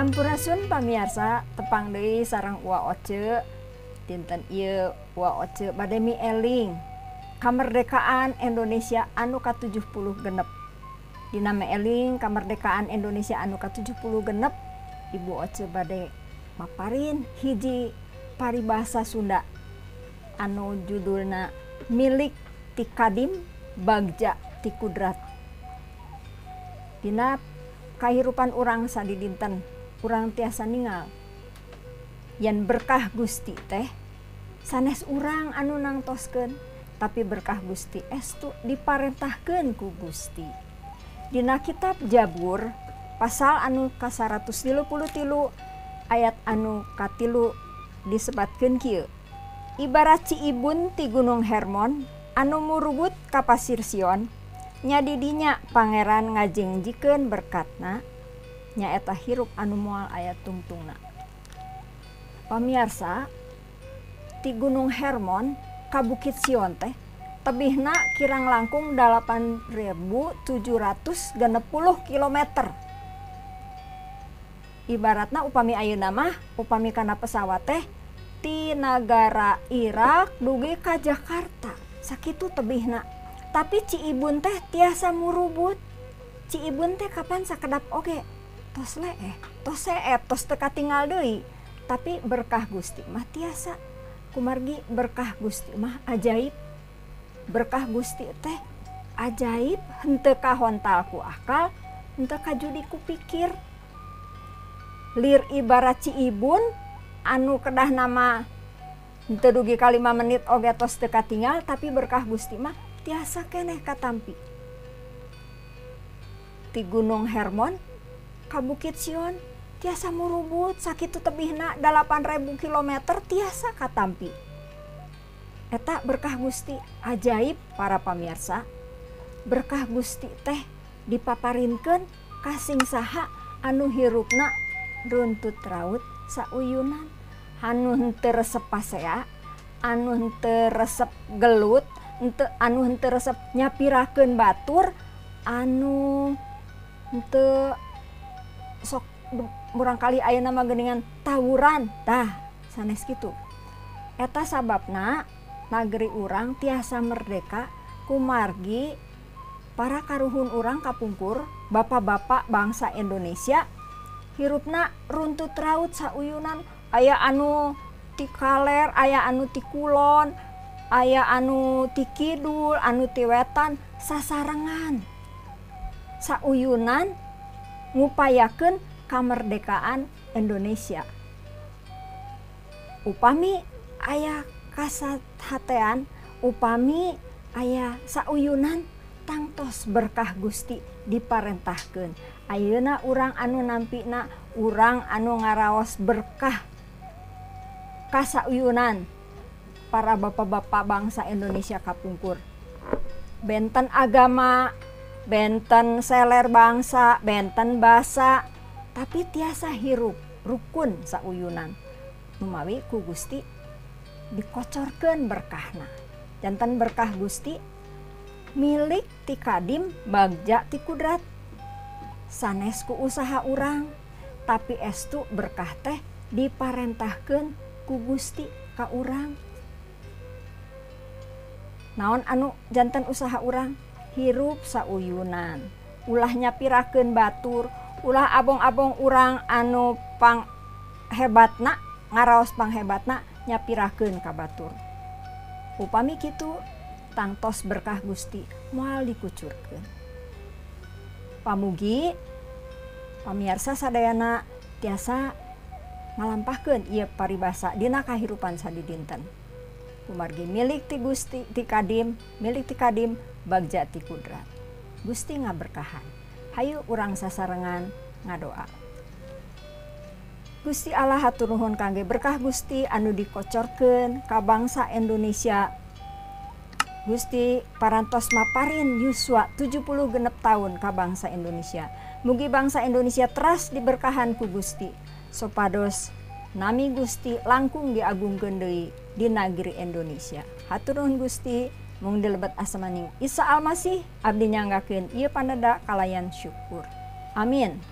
Sampurasun pamiarsa tepang deui sareng Ua Oce. Dinten ieu Ua Oce bade mieling kamerdekaan Indonesia anu ka-70 genep. Dina mieling kamerdekaan Indonesia anu ka-70 genep, Ibu Oce bade maparin hiji paribasa Sunda anu judulna Milik ti Kadim Bagja ti Kudrat. Dina kahirupan urang sadidinten urang tiasa ningal yen berkah Gusti teh sanes urang anu nangtoskeun, tapi berkah Gusti estu diparentahkeun ku Gusti. Dina kitab Jabur pasal anu ka-133 ayat anu ka-3 disebatkeun kieu. Ibarat ciibun ti Gunung Hermon anu murubut ka pasir Sion, nya di dinya pangeran ngajengjikeun berkatna, nyaeta hirup anu moal aya tungtungna. Pamiarsa, ti Gunung Hermon ka Bukit Sion teh tebihna kirang langkung 8.760 km. Ibaratna upami ayeuna mah upami kana pesawat teh ti nagara Irak dugi ka Jakarta, sakitu tebihna. Tapi Ciibun teh tiasa murubut. Ciibun teh kapan sakedap oge tos leeh, tos seet, tos teu katinggal deui. Tapi berkah Gusti mah tiasa. Kumargi berkah Gusti mah ajaib. Berkah Gusti teh ajaib, henteu kahontal ku akal, henteu kajudi ku pikir. Lir ibarat Ciibun anu kedah nama henteu dugi ka 5 menit oge tos teu katinggal, tapi berkah Gusti mah tiasa keneh katampi. Ti Gunung Hermon ka Bukit Sion tiasa murubut, sakitu tebihna 8.000 km tiasa katampi. Eta berkah Gusti ajaib para pamirsa. Berkah Gusti teh dipaparinkeun ka sing saha anu hirupna runtut raut sauyunan, anu henteu resep pasea, anu henteu resep gelut, anu henteu resep nyapirakeun batur, anu henteu sok murangkali ayeuna mah geuningan tawuran, tah sanes kitu. Eta sababna nageri urang tiasa merdeka kumargi para karuhun urang kapungkur bapak-bapak bangsa Indonesia hirupna runtut raut sauyunan. Aya anu ti kaler, aya anu ti kulon, aya anu ti kidul, anu ti wetan, sasarengan sauyunan ngupayakeun kamerdekaan Indonesia. Upami aya kasahatean, upami aya sauyunan, tangtos berkah Gusti diparentahkeun. Ayeuna urang anu nampina urang anu ngaraos berkah kasauyunan para bapak-bapak bangsa Indonesia kapungkur. Benten agama, benten seler bangsa, benten basa, tapi tiasa hirup rukun sauyunan. Numawi ku Gusti dikocorkeun berkahna. Janten berkah Gusti milik ti Kadim Bagja ti Kudrat. Sanes ku usaha urang, tapi estu berkah teh diparentahkeun ku Gusti ka urang. Naon anu janten usaha urang? Hirup sauyunan, ulah nyapirakeun batur, ulah abong-abong urang anu panghebatna, ngaraos panghebatna nyapirakeun ka batur. Upami kitu tangtos berkah Gusti moal dikucurkeun. Pamugi pamirsa sadayana tiasa ngalampahkeun ieu paribasa dina kahirupan sadidinten. Kumargi milik ti Gusti ti Kadim, milik ti Kadim Bagja ti Kudrat. Gusti ngaberkahan. Hayu urang sasarengan ngadoa. Gusti Allah hatur nuhun kangge berkah Gusti anu dikocorkeun ka bangsa Indonesia. Gusti parantos maparin yuswa 70 genep tahun ka bangsa Indonesia. Mugi bangsa Indonesia teras diberkahan ku Gusti, supados nami Gusti langkung diagungkeun deui di nageri Indonesia. Hatur nuhun Gusti, mung dilebet asmaning Isa Almasih abdi nyanggakeun ieu paneda kalayan syukur. Amin.